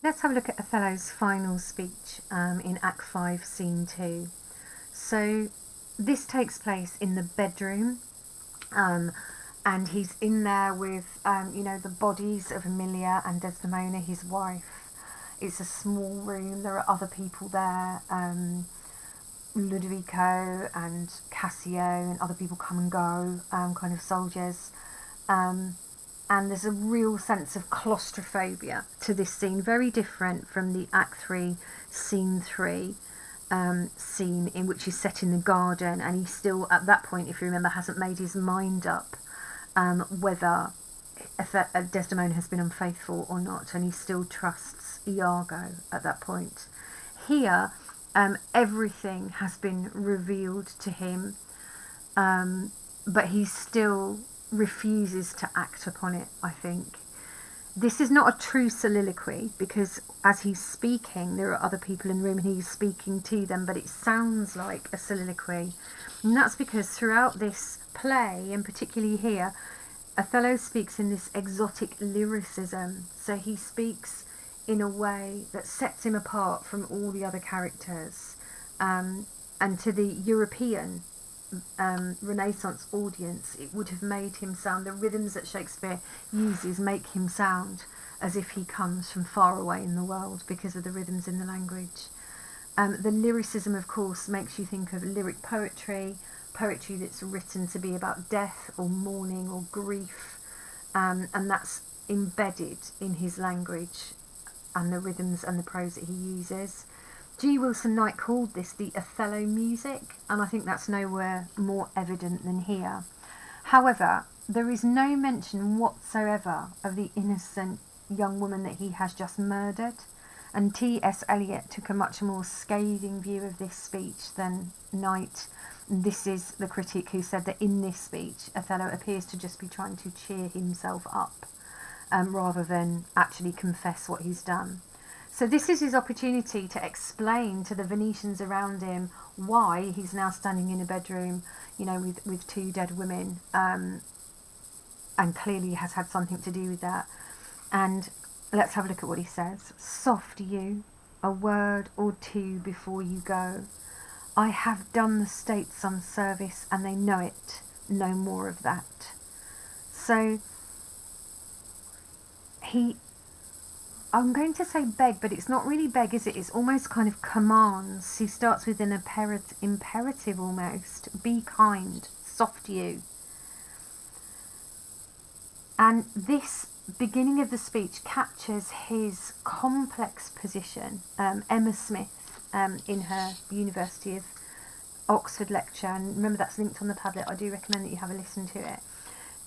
Let's have a look at Othello's final speech in Act 5, Scene 2. So this takes place in the bedroom, um, and he's in there with, the bodies of Emilia and Desdemona, his wife. It's a small room. There are other people there, Ludovico and Cassio, and other people come and go, kind of soldiers. Um, and there's a real sense of claustrophobia to this scene, very different from the Act 3, Scene 3 scene, in which he's set in the garden, and he still, at that point, if you remember, hasn't made his mind up whether Desdemona has been unfaithful or not, and he still trusts Iago at that point. Here, everything has been revealed to him, but he still refuses to act upon it, I think. This is not a true soliloquy, because as he's speaking, there are other people in the room and he's speaking to them, but it sounds like a soliloquy. And that's because throughout this play, and particularly here, Othello speaks in this exotic lyricism. So he speaks in a way that sets him apart from all the other characters. And to the European Renaissance audience, it would have made him sound, the rhythms that Shakespeare uses make him sound as if he comes from far away in the world because of the rhythms in the language. The lyricism, of course, makes you think of lyric poetry, poetry that's written to be about death or mourning or grief, and that's embedded in his language and the rhythms and the prose that he uses. G. Wilson Knight called this the Othello music, and I think that's nowhere more evident than here. However, there is no mention whatsoever of the innocent young woman that he has just murdered, and T.S. Eliot took a much more scathing view of this speech than Knight. This is the critic who said that in this speech, Othello appears to just be trying to cheer himself up, rather than actually confess what he's done. So this is his opportunity to explain to the Venetians around him why he's now standing in a bedroom, with two dead women, and clearly has had something to do with that. And let's have a look at what he says. Soft you, a word or two before you go. I have done the state some service, and they know it. No more of that. So I'm going to say beg, but it's not really beg, is it? It's almost kind of commands. He starts with an imperative almost. Be kind, soft you. And this beginning of the speech captures his complex position. Emma Smith, in her University of Oxford lecture, and remember that's linked on the Padlet, I do recommend that you have a listen to it,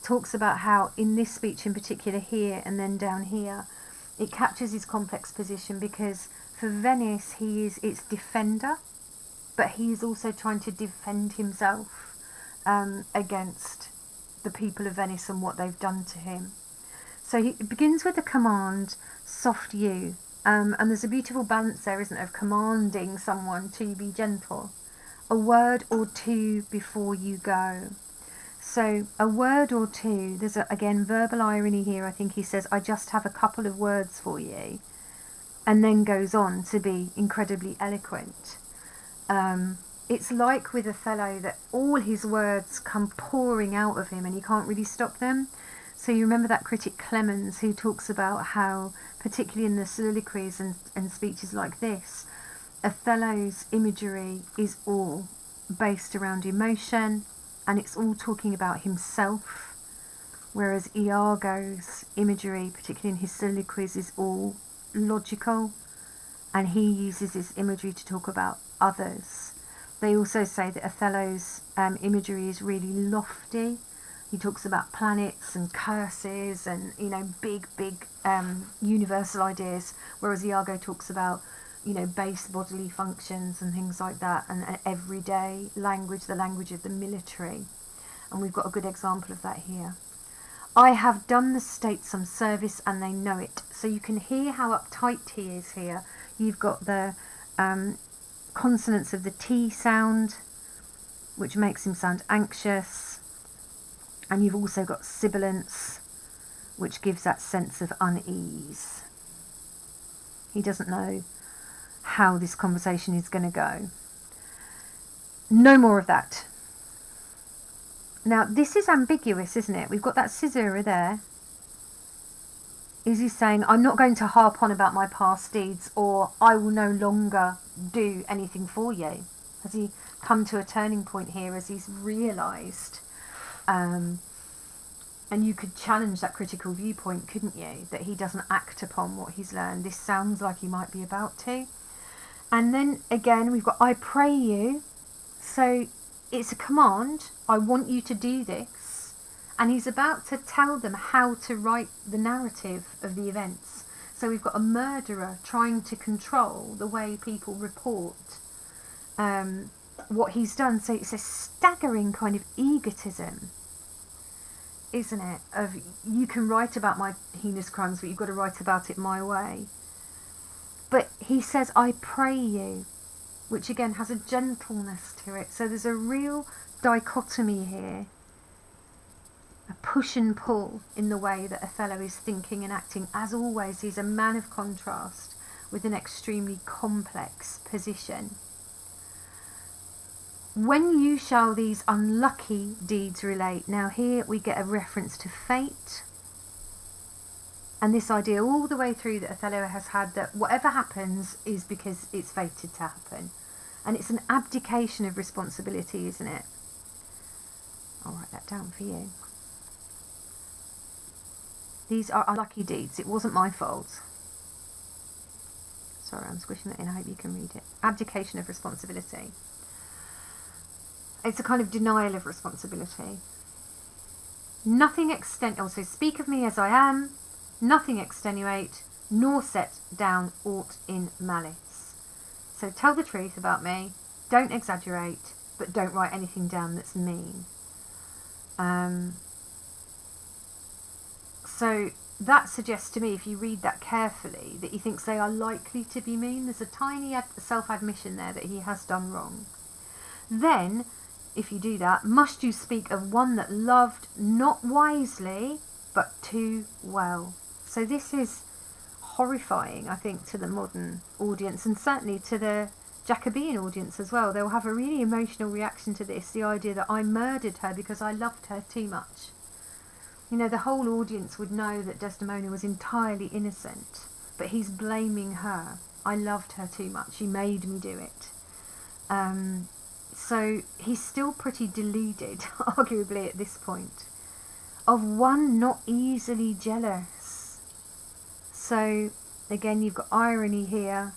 talks about how in this speech in particular here and then down here, it captures his complex position because for Venice he is its defender, but he is also trying to defend himself against the people of Venice and what they've done to him. So he begins with the command, soft you, and there's a beautiful balance there, isn't there, of commanding someone to be gentle. A word or two before you go. So a word or two, there's again verbal irony here. I think he says, I just have a couple of words for you, and then goes on to be incredibly eloquent. It's like with Othello that all his words come pouring out of him and he can't really stop them. So you remember that critic Clemens who talks about how, particularly in the soliloquies and speeches like this, Othello's imagery is all based around emotion, and it's all talking about himself, whereas Iago's imagery, particularly in his soliloquies, is all logical, and he uses his imagery to talk about others. They also say that Othello's imagery is really lofty. He talks about planets and curses and, big universal ideas, whereas Iago talks about, base bodily functions and things like that, and everyday language, the language of the military. And we've got a good example of that here. I have done the state some service, and they know it. So you can hear how uptight he is here. You've got the consonants of the T sound, which makes him sound anxious. And you've also got sibilants, which gives that sense of unease. He doesn't know how this conversation is going to go. No more of that. Now, this is ambiguous, isn't it? We've got that caesura there. Is he saying, I'm not going to harp on about my past deeds, or I will no longer do anything for you? Has he come to a turning point here as he's realised? And you could challenge that critical viewpoint, couldn't you? That he doesn't act upon what he's learned. This sounds like he might be about to. And then again, we've got, I pray you. So it's a command. I want you to do this. And he's about to tell them how to write the narrative of the events. So we've got a murderer trying to control the way people report what he's done. So it's a staggering kind of egotism, isn't it? Of, you can write about my heinous crimes, but you've got to write about it my way. But he says, I pray you, which again has a gentleness to it. So there's a real dichotomy here, a push and pull in the way that Othello is thinking and acting. As always, he's a man of contrast with an extremely complex position. When you shall these unlucky deeds relate. Now here we get a reference to fate. And this idea all the way through that Othello has had, that whatever happens is because it's fated to happen. And it's an abdication of responsibility, isn't it? I'll write that down for you. These are unlucky deeds. It wasn't my fault. Sorry, I'm squishing it in. I hope you can read it. Abdication of responsibility. It's a kind of denial of responsibility. Nothing also speak of me as I am, nothing extenuate, nor set down aught in malice. So tell the truth about me, don't exaggerate, but don't write anything down that's mean. So that suggests to me, if you read that carefully, that he thinks they are likely to be mean. There's a tiny self-admission there that he has done wrong. Then, if you do that, must you speak of one that loved not wisely, but too well. So this is horrifying, I think, to the modern audience, and certainly to the Jacobean audience as well. They'll have a really emotional reaction to this, the idea that I murdered her because I loved her too much. You know, the whole audience would know that Desdemona was entirely innocent, but he's blaming her. I loved her too much. She made me do it. So he's still pretty deluded, arguably, at this point. Of one not easily jealous. So, again, you've got irony here.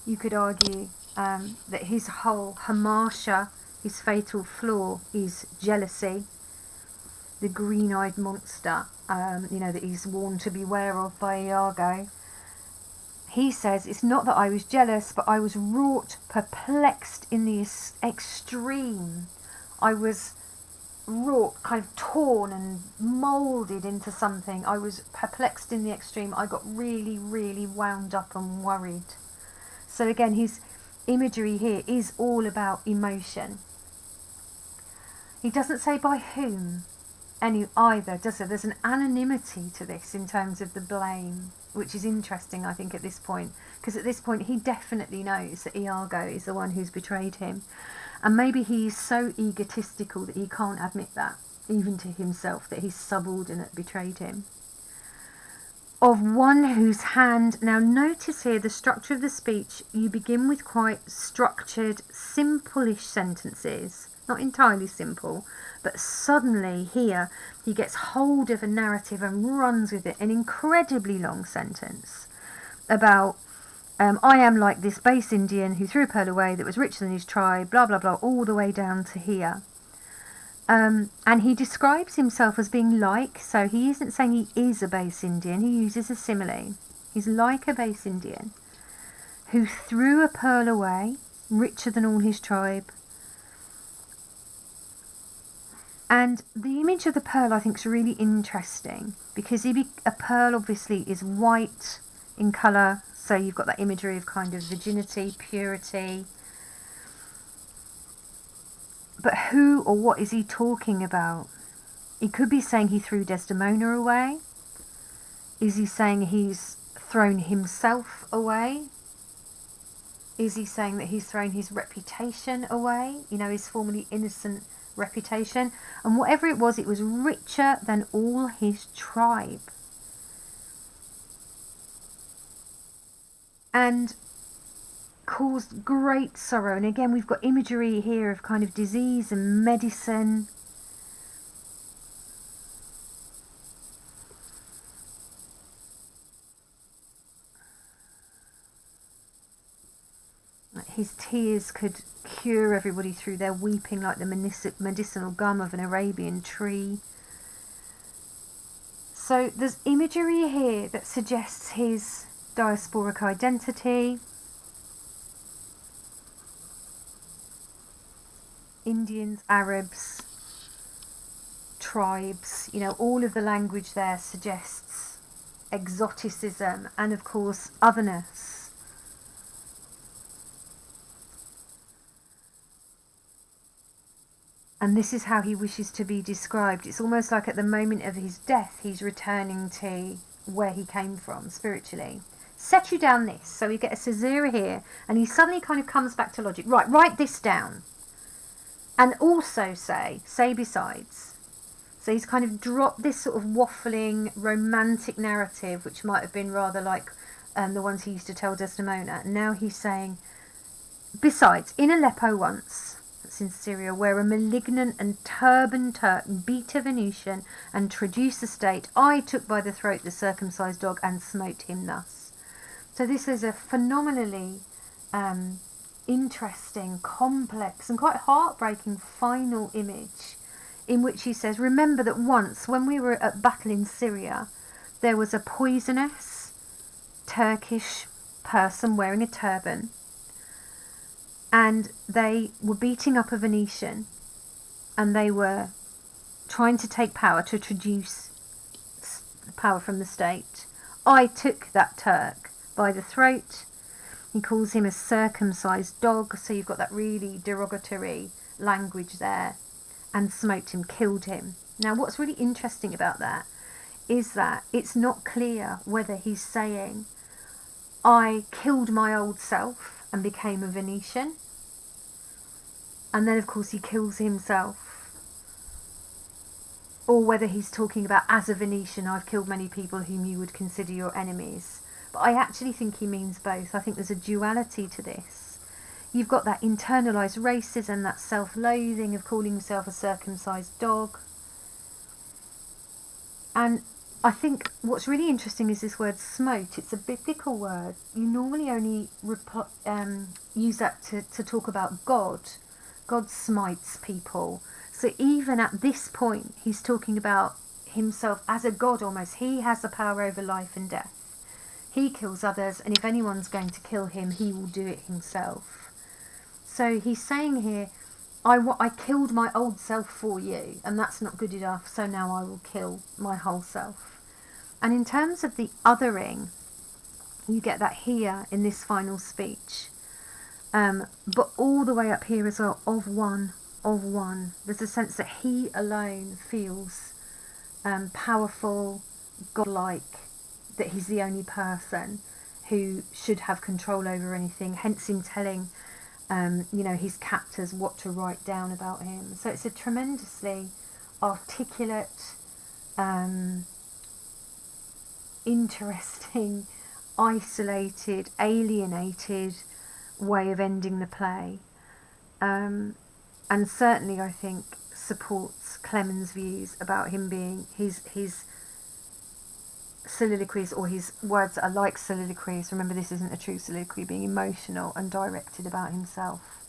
You could argue that his whole hamartia, his fatal flaw, is jealousy. The green-eyed monster, that he's warned to beware of by Iago. He says, it's not that I was jealous, but I was wrought, perplexed in the extreme. I was wrought, kind of torn and moulded into something. I was perplexed in the extreme. I got really, really wound up and worried. So again, his imagery here is all about emotion. He doesn't say by whom either, does there? There's an anonymity to this in terms of the blame, which is interesting, I think, at this point, because at this point he definitely knows that Iago is the one who's betrayed him, and maybe he's so egotistical that he can't admit that, even to himself, that his subordinate betrayed him. Of one whose hand, now notice here the structure of the speech, you begin with quite structured, simple-ish sentences, not entirely simple, but suddenly here he gets hold of a narrative and runs with it, an incredibly long sentence about I am like this base Indian who threw a pearl away that was richer than his tribe, blah blah blah, all the way down to here. And he describes himself as being like, so he isn't saying he is a base Indian, he uses a simile. He's like a base Indian who threw a pearl away, richer than all his tribe. And the image of the pearl, I think, is really interesting, because a pearl obviously is white in colour, so you've got that imagery of kind of virginity, purity. But who or what is he talking about? He could be saying he threw Desdemona away. Is he saying he's thrown himself away? Is he saying that he's thrown his reputation away? You know, his formerly innocent reputation? And whatever it was richer than all his tribe. And caused great sorrow. And again, we've got imagery here of kind of disease and medicine. His tears could cure everybody through their weeping like the medicinal gum of an Arabian tree. So there's imagery here that suggests his diasporic identity. Indians, Arabs, tribes, you know, all of the language there suggests exoticism and of course otherness. And this is how he wishes to be described. It's almost like at the moment of his death, he's returning to where he came from spiritually. Set you down this. So we get a caesura here, and he suddenly kind of comes back to logic. Right, write this down. And also say besides. So he's kind of dropped this sort of waffling, romantic narrative, which might have been rather like the ones he used to tell Desdemona. Now he's saying, besides, in Aleppo once, that's in Syria, where a malignant and turbaned Turk beat a Venetian and traduced the state, I took by the throat the circumcised dog and smote him thus. So this is a phenomenally interesting, complex and quite heartbreaking final image in which he says, remember that once when we were at battle in Syria, there was a poisonous Turkish person wearing a turban, and they were beating up a Venetian, and they were trying to take power, to traduce power from the state. I took that Turk by the throat. He calls him a circumcised dog, so you've got that really derogatory language there, and smote him, killed him. Now what's really interesting about that is that it's not clear whether he's saying, I killed my old self and became a Venetian, and then of course he kills himself, or whether he's talking about, as a Venetian, I've killed many people whom you would consider your enemies. But I actually think he means both. I think there's a duality to this. You've got that internalised racism, that self-loathing of calling himself a circumcised dog. And I think what's really interesting is this word smote. It's a biblical word. You normally only use that to talk about God. God smites people. So even at this point, he's talking about himself as a god almost. He has the power over life and death. He kills others, and if anyone's going to kill him, he will do it himself. So he's saying here, I killed my old self for you, and that's not good enough, so now I will kill my whole self. And in terms of the othering, you get that here in this final speech. But all the way up here as well, of one. There's a sense that he alone feels powerful, godlike, that he's the only person who should have control over anything, hence him telling his captors what to write down about him. So it's a tremendously articulate, interesting, isolated, alienated way of ending the play, and certainly I think supports Clemen's views about him being his soliloquies, or his words that are like soliloquies. Remember, this isn't a true soliloquy, being emotional and directed about himself,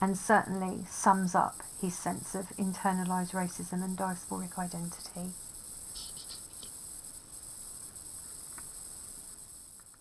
and certainly sums up his sense of internalised racism and diasporic identity.